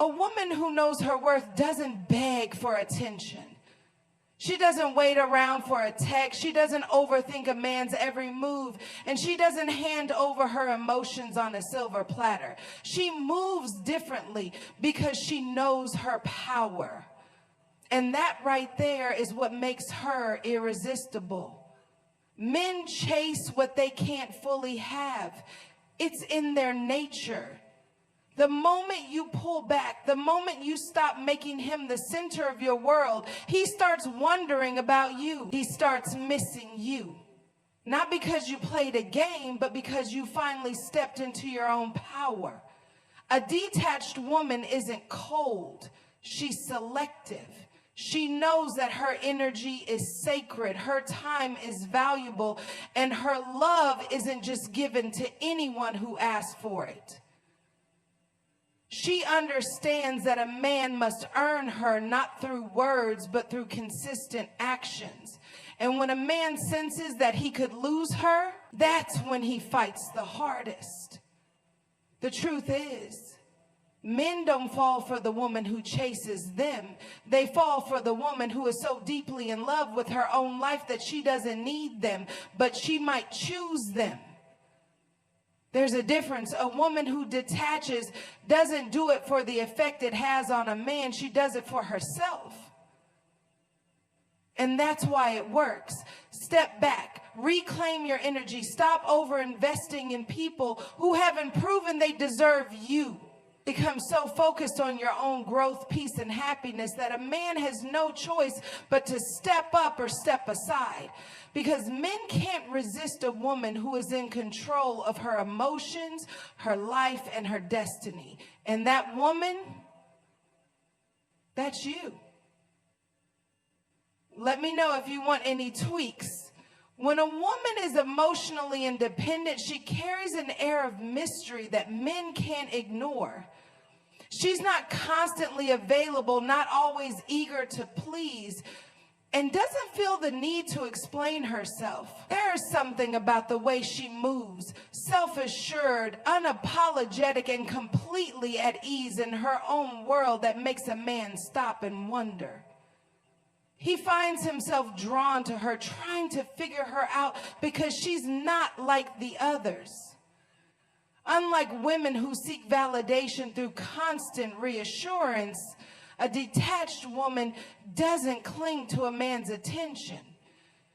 A woman who knows her worth doesn't beg for attention. She doesn't wait around for a text. She doesn't overthink a man's every move. And she doesn't hand over her emotions on a silver platter. She moves differently because she knows her power. And that right there is what makes her irresistible. Men chase what they can't fully have. It's in their nature. The moment you pull back, the moment you stop making him the center of your world, he starts wondering about you. He starts missing you. Not because you played a game, but because you finally stepped into your own power. A detached woman isn't cold. She's selective. She knows that her energy is sacred, her time is valuable, and her love isn't just given to anyone who asks for it. She understands that a man must earn her not through words, but through consistent actions. And when a man senses that he could lose her, that's when he fights the hardest. The truth is, men don't fall for the woman who chases them. They fall for the woman who is so deeply in love with her own life that she doesn't need them, but she might choose them. There's a difference. A woman who detaches doesn't do it for the effect it has on a man. She does it for herself. And that's why it works. Step back. Reclaim your energy. Stop over-investing in people who haven't proven they deserve you. Become so focused on your own growth, peace, and happiness that a man has no choice but to step up or step aside. Because men can't resist a woman who is in control of her emotions, her life, and her destiny. And that woman, that's you. Let me know if you want any tweaks. When a woman is emotionally independent, she carries an air of mystery that men can't ignore. She's not constantly available, not always eager to please, and doesn't feel the need to explain herself. There's something about the way she moves, self-assured, unapologetic, and completely at ease in her own world that makes a man stop and wonder. He finds himself drawn to her, trying to figure her out because she's not like the others. Unlike women who seek validation through constant reassurance, a detached woman doesn't cling to a man's attention.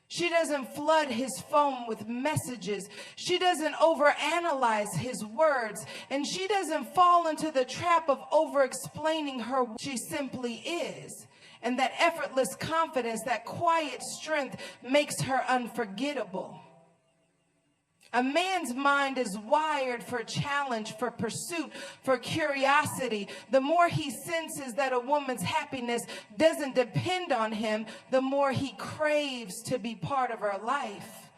She doesn't flood his phone with messages. She doesn't overanalyze his words. And she doesn't fall into the trap of over-explaining her. She simply is. And that effortless confidence, that quiet strength makes her unforgettable. A man's mind is wired for challenge, for pursuit, for curiosity. The more he senses that a woman's happiness doesn't depend on him, the more he craves to be part of her life.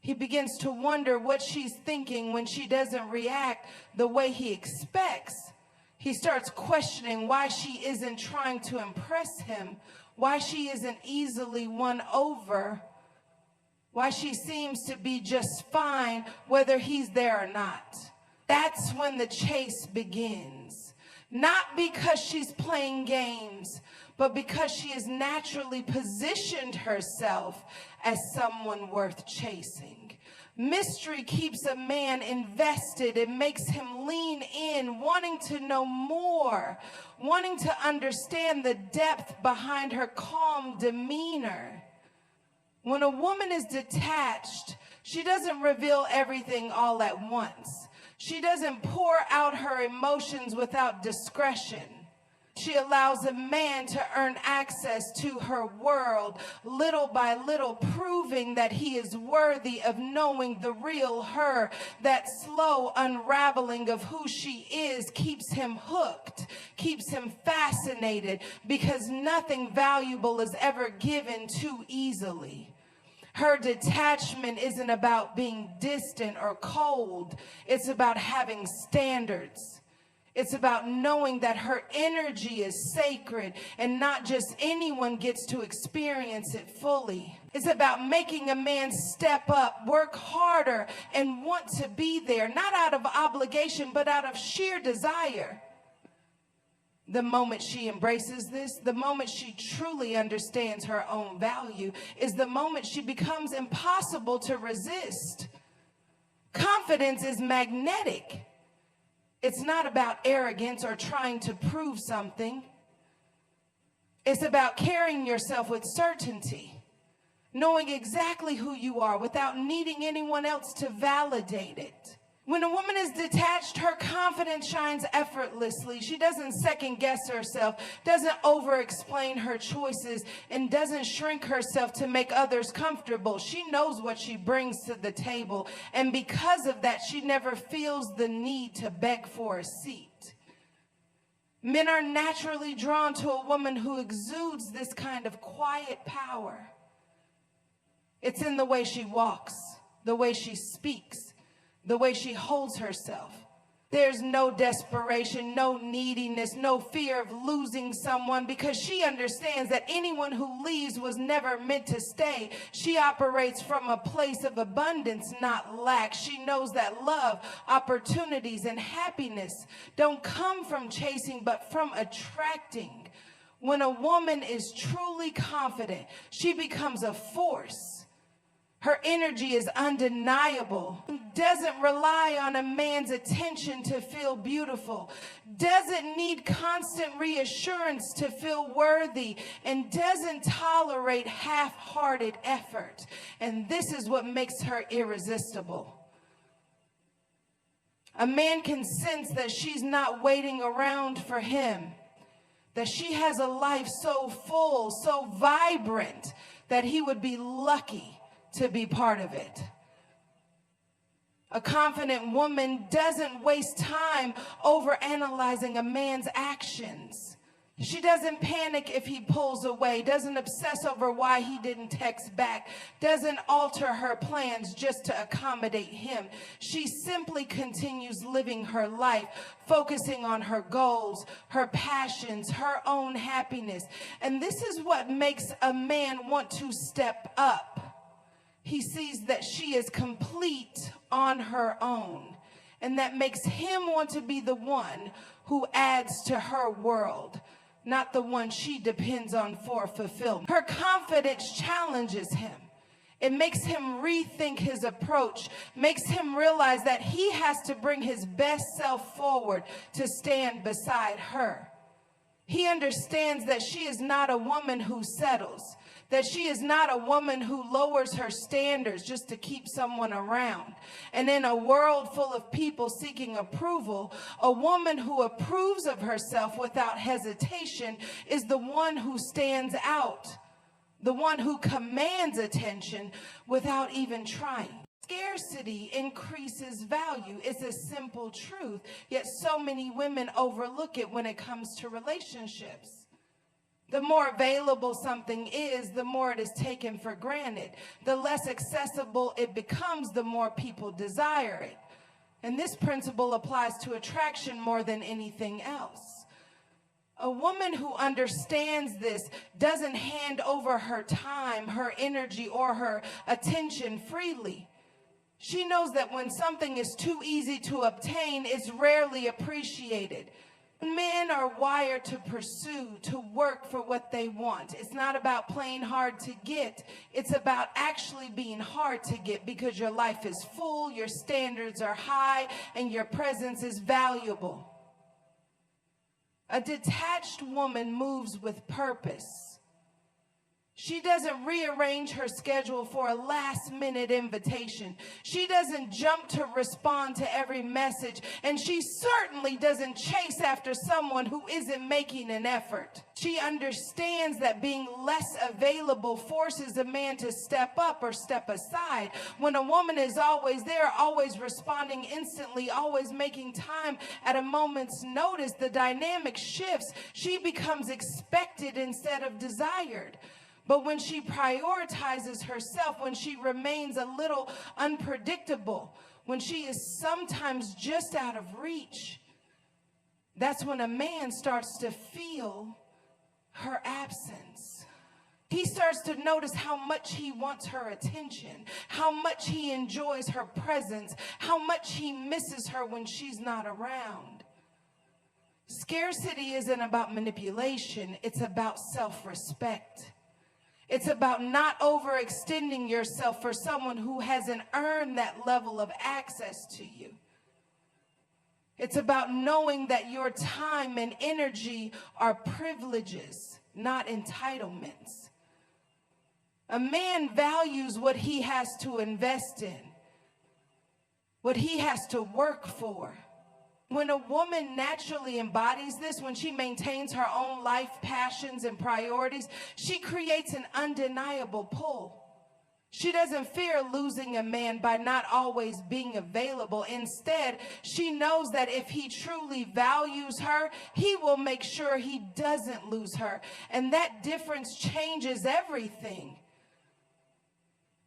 He begins to wonder what she's thinking when she doesn't react the way he expects. He starts questioning why she isn't trying to impress him, why she isn't easily won over, why she seems to be just fine whether he's there or not. That's when the chase begins. Not because she's playing games, but because she has naturally positioned herself as someone worth chasing. Mystery keeps a man invested. It makes him lean in, wanting to know more, wanting to understand the depth behind her calm demeanor. When a woman is detached, she doesn't reveal everything all at once. She doesn't pour out her emotions without discretion. She allows a man to earn access to her world, little by little, proving that he is worthy of knowing the real her. That slow unraveling of who she is keeps him hooked, keeps him fascinated, because nothing valuable is ever given too easily. Her detachment isn't about being distant or cold. It's about having standards. It's about knowing that her energy is sacred and not just anyone gets to experience it fully. It's about making a man step up, work harder, and want to be there, not out of obligation, but out of sheer desire. The moment she embraces this, the moment she truly understands her own value, is the moment she becomes impossible to resist. Confidence is magnetic. It's not about arrogance or trying to prove something. It's about carrying yourself with certainty, knowing exactly who you are without needing anyone else to validate it. When a woman is detached, her confidence shines effortlessly. She doesn't second guess herself, doesn't over-explain her choices, and doesn't shrink herself to make others comfortable. She knows what she brings to the table, and because of that, she never feels the need to beg for a seat. Men are naturally drawn to a woman who exudes this kind of quiet power. It's in the way she walks, the way she speaks, the way she holds herself. There's no desperation, no neediness, no fear of losing someone, because she understands that anyone who leaves was never meant to stay. She operates from a place of abundance, not lack. She knows that love, opportunities, and happiness don't come from chasing, but from attracting. When a woman is truly confident, she becomes a force. Her energy is undeniable, doesn't rely on a man's attention to feel beautiful, doesn't need constant reassurance to feel worthy, and doesn't tolerate half-hearted effort. And this is what makes her irresistible. A man can sense that she's not waiting around for him, that she has a life so full, so vibrant, that he would be lucky to be part of it. A confident woman doesn't waste time over analyzing a man's actions. She doesn't panic if he pulls away, doesn't obsess over why he didn't text back, doesn't alter her plans just to accommodate him. She simply continues living her life, focusing on her goals, her passions, her own happiness. And this is what makes a man want to step up. He sees that she is complete on her own, and that makes him want to be the one who adds to her world, not the one she depends on for fulfillment. Her confidence challenges him. It makes him rethink his approach, makes him realize that he has to bring his best self forward to stand beside her. He understands that she is not a woman who settles, that she is not a woman who lowers her standards just to keep someone around. And in a world full of people seeking approval, a woman who approves of herself without hesitation is the one who stands out, the one who commands attention without even trying. Scarcity increases value. It's a simple truth, yet so many women overlook it when it comes to relationships. The more available something is, the more it is taken for granted. The less accessible it becomes, the more people desire it. And this principle applies to attraction more than anything else. A woman who understands this doesn't hand over her time, her energy, or her attention freely. She knows that when something is too easy to obtain, it's rarely appreciated. Men are wired to pursue, to work for what they want. It's not about playing hard to get. It's about actually being hard to get, because your life is full, your standards are high, and your presence is valuable. A detached woman moves with purpose. She doesn't rearrange her schedule for a last-minute invitation. She doesn't jump to respond to every message. And she certainly doesn't chase after someone who isn't making an effort. She understands that being less available forces a man to step up or step aside. When a woman is always there, always responding instantly, always making time at a moment's notice, the dynamic shifts. She becomes expected instead of desired. But when she prioritizes herself, when she remains a little unpredictable, when she is sometimes just out of reach, that's when a man starts to feel her absence. He starts to notice how much he wants her attention, how much he enjoys her presence, how much he misses her when she's not around. Scarcity isn't about manipulation, it's about self-respect. It's about not overextending yourself for someone who hasn't earned that level of access to you. It's about knowing that your time and energy are privileges, not entitlements. A man values what he has to invest in, what he has to work for. When a woman naturally embodies this, when she maintains her own life, passions, and priorities, she creates an undeniable pull. She doesn't fear losing a man by not always being available. Instead, she knows that if he truly values her, he will make sure he doesn't lose her. And that difference changes everything.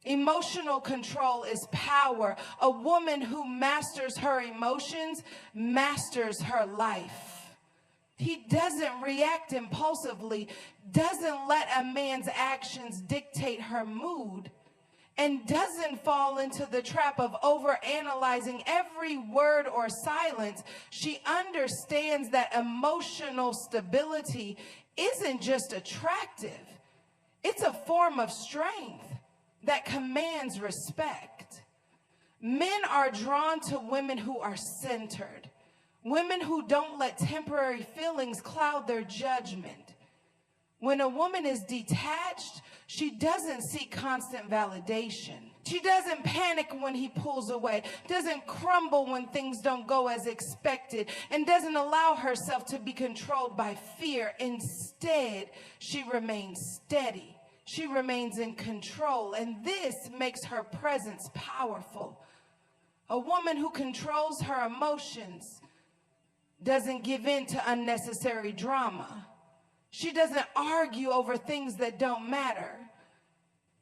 Emotional control is power. A woman who masters her emotions masters her life. He doesn't react impulsively, doesn't let a man's actions dictate her mood, and doesn't fall into the trap of overanalyzing every word or silence. She understands that emotional stability isn't just attractive, it's a form of strength that commands respect. Men are drawn to women who are centered, women who don't let temporary feelings cloud their judgment. When a woman is detached, she doesn't seek constant validation. She doesn't panic when he pulls away, doesn't crumble when things don't go as expected, and doesn't allow herself to be controlled by fear. Instead, she remains steady. She remains in control, and this makes her presence powerful. A woman who controls her emotions doesn't give in to unnecessary drama. She doesn't argue over things that don't matter,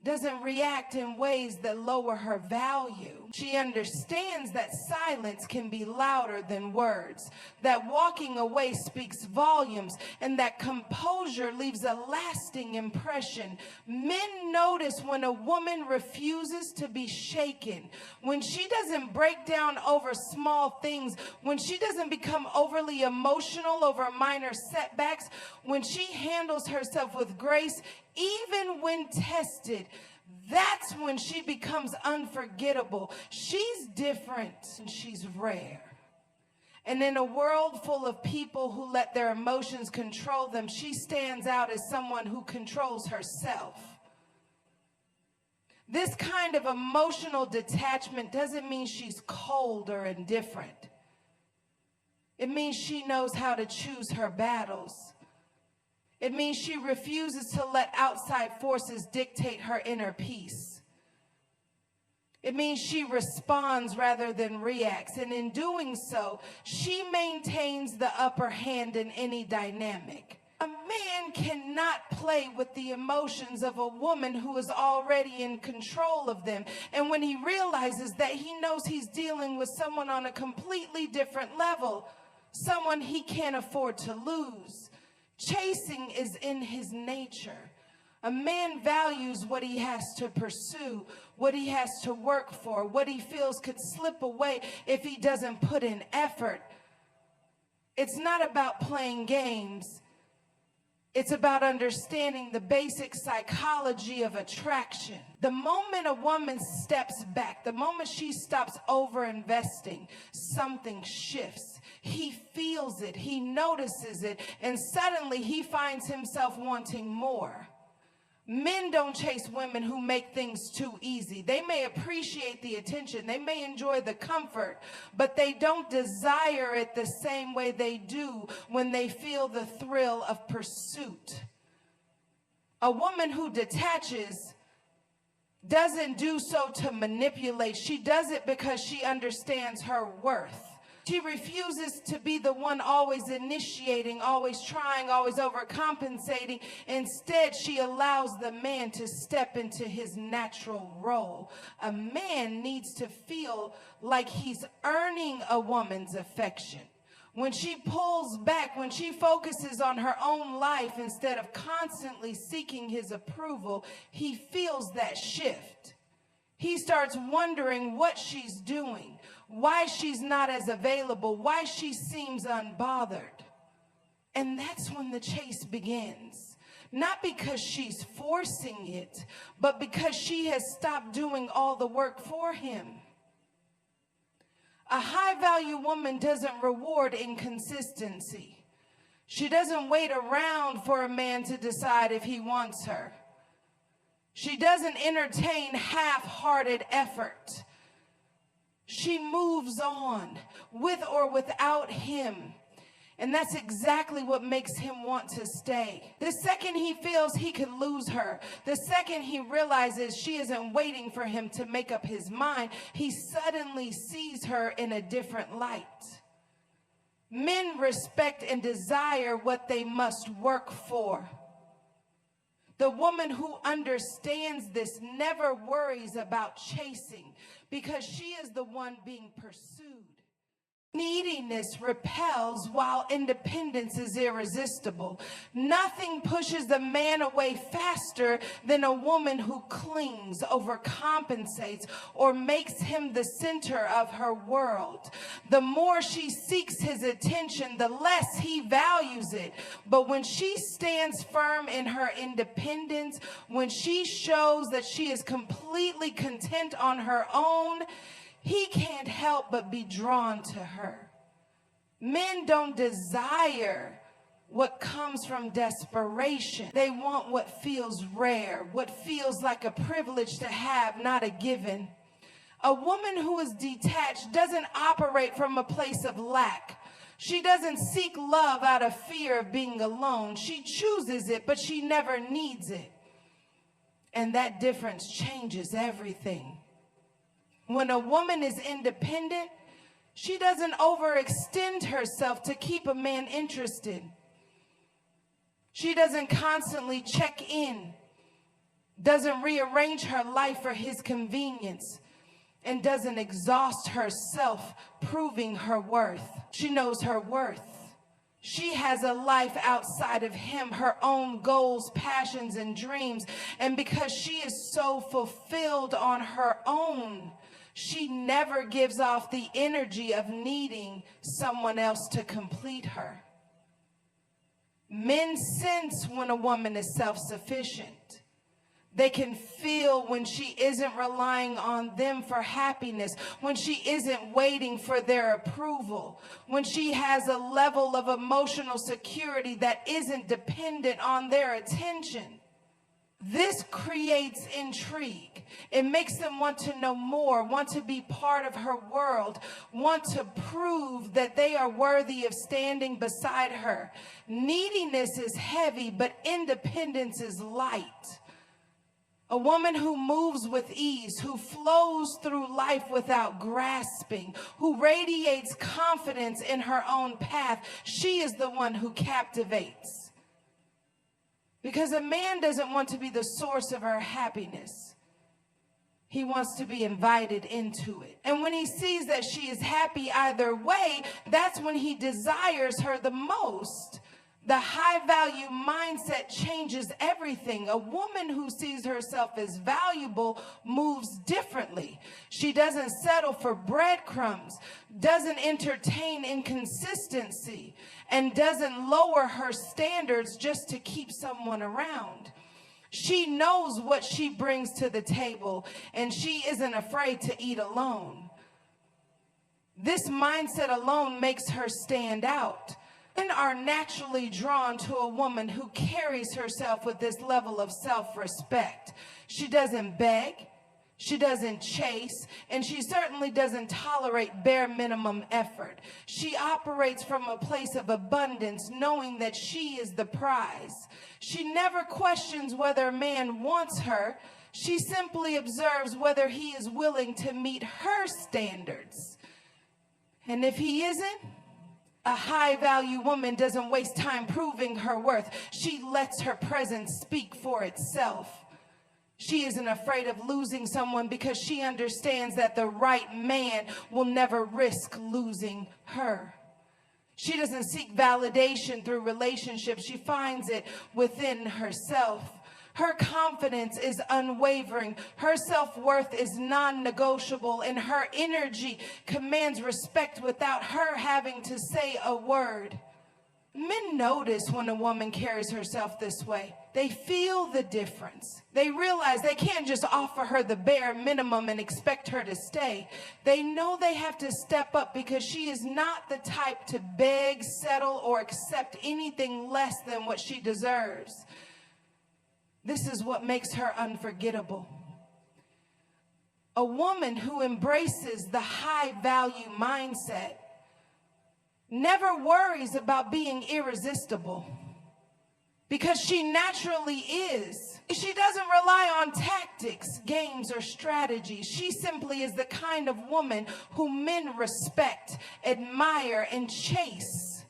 doesn't react in ways that lower her value. She understands that silence can be louder than words, that walking away speaks volumes, and that composure leaves a lasting impression. Men notice when a woman refuses to be shaken, when she doesn't break down over small things, when she doesn't become overly emotional over minor setbacks, when she handles herself with grace, even when tested. That's when she becomes unforgettable. She's different and she's rare. And in a world full of people who let their emotions control them, she stands out as someone who controls herself. This kind of emotional detachment doesn't mean she's cold or indifferent. It means she knows how to choose her battles. It means she refuses to let outside forces dictate her inner peace. It means she responds rather than reacts. And in doing so, she maintains the upper hand in any dynamic. A man cannot play with the emotions of a woman who is already in control of them. And when he realizes that, he knows he's dealing with someone on a completely different level, someone he can't afford to lose. Chasing is in his nature. A man values what he has to pursue, what he has to work for, what he feels could slip away if he doesn't put in effort. It's not about playing games. It's about understanding the basic psychology of attraction. The moment a woman steps back, the moment she stops over-investing, something shifts. He feels it, he notices it, and suddenly he finds himself wanting more. Men don't chase women who make things too easy. They may appreciate the attention, they may enjoy the comfort, but they don't desire it the same way they do when they feel the thrill of pursuit. A woman who detaches doesn't do so to manipulate. She does it because she understands her worth. She refuses to be the one always initiating, always trying, always overcompensating. Instead, she allows the man to step into his natural role. A man needs to feel like he's earning a woman's affection. When she pulls back, when she focuses on her own life instead of constantly seeking his approval, he feels that shift. He starts wondering what she's doing, why she's not as available, why she seems unbothered. And that's when the chase begins. Not because she's forcing it, but because she has stopped doing all the work for him. A high-value woman doesn't reward inconsistency. She doesn't wait around for a man to decide if he wants her. She doesn't entertain half-hearted effort. She moves on with or without him. And that's exactly what makes him want to stay. The second he feels he could lose her, the second he realizes she isn't waiting for him to make up his mind, he suddenly sees her in a different light. Men respect and desire what they must work for. The woman who understands this never worries about chasing because she is the one being pursued. Neediness repels while independence is irresistible. Nothing pushes a man away faster than a woman who clings, overcompensates, or makes him the center of her world. The more she seeks his attention, the less he values it. But when she stands firm in her independence, when she shows that she is completely content on her own, he can't help but be drawn to her. Men don't desire what comes from desperation. They want what feels rare, what feels like a privilege to have, not a given. A woman who is detached doesn't operate from a place of lack. She doesn't seek love out of fear of being alone. She chooses it, but she never needs it. And that difference changes everything. When a woman is independent, she doesn't overextend herself to keep a man interested. She doesn't constantly check in, doesn't rearrange her life for his convenience, and doesn't exhaust herself proving her worth. She knows her worth. She has a life outside of him, her own goals, passions, and dreams. And because she is so fulfilled on her own, she never gives off the energy of needing someone else to complete her. Men sense when a woman is self-sufficient. They can feel when she isn't relying on them for happiness, when she isn't waiting for their approval, when she has a level of emotional security that isn't dependent on their attention. This creates intrigue. It makes them want to know more, want to be part of her world, want to prove that they are worthy of standing beside her. Neediness is heavy, but independence is light. A woman who moves with ease, who flows through life without grasping, who radiates confidence in her own path, she is the one who captivates. Because a man doesn't want to be the source of her happiness. He wants to be invited into it. And when he sees that she is happy either way, that's when he desires her the most. The high-value mindset changes everything. A woman who sees herself as valuable moves differently. She doesn't settle for breadcrumbs, doesn't entertain inconsistency, and doesn't lower her standards just to keep someone around. She knows what she brings to the table, and she isn't afraid to eat alone. This mindset alone makes her stand out. Men are naturally drawn to a woman who carries herself with this level of self-respect. She doesn't beg, she doesn't chase, and she certainly doesn't tolerate bare minimum effort. She operates from a place of abundance, knowing that she is the prize. She never questions whether a man wants her. She simply observes whether he is willing to meet her standards. And if he isn't, a high-value woman doesn't waste time proving her worth. She lets her presence speak for itself. She isn't afraid of losing someone because she understands that the right man will never risk losing her. She doesn't seek validation through relationships. She finds it within herself. Her confidence is unwavering. Her self-worth is non-negotiable, and her energy commands respect without her having to say a word. Men notice when a woman carries herself this way. They feel the difference. They realize they can't just offer her the bare minimum and expect her to stay. They know they have to step up because she is not the type to beg, settle, or accept anything less than what she deserves. This is what makes her unforgettable. A woman who embraces the high value mindset never worries about being irresistible because she naturally is. She doesn't rely on tactics, games, or strategies. She simply is the kind of woman who men respect, admire, and chase.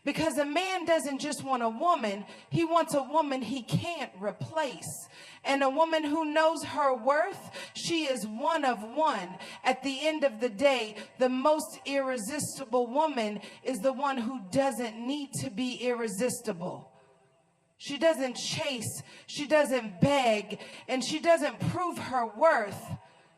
Because a man doesn't just want a woman, he wants a woman he can't replace. And a woman who knows her worth, she is one of one. At the end of the day, the most irresistible woman is the one who doesn't need to be irresistible. She doesn't chase, she doesn't beg, and she doesn't prove her worth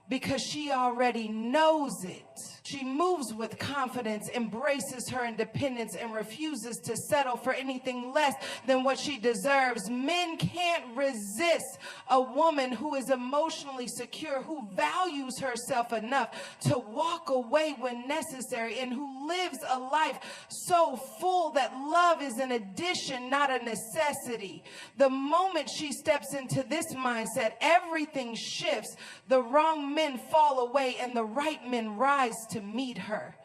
because she already knows it. She moves with confidence, embraces her independence, and refuses to settle for anything less than what she deserves. Men can't resist a woman who is emotionally secure, who values herself enough to walk away when necessary, and who lives a life so full that love is an addition, not a necessity. The moment she steps into this mindset, everything shifts. The wrong men fall away and the right men rise to meet her.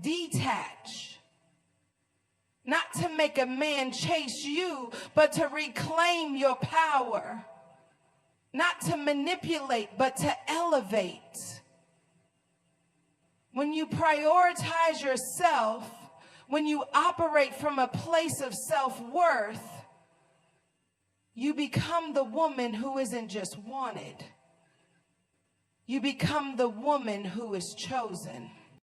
Detach. Not to make a man chase you, but to reclaim your power. Not to manipulate, but to elevate. When you prioritize yourself, when you operate from a place of self-worth, you become the woman who isn't just wanted. You become the woman who is chosen.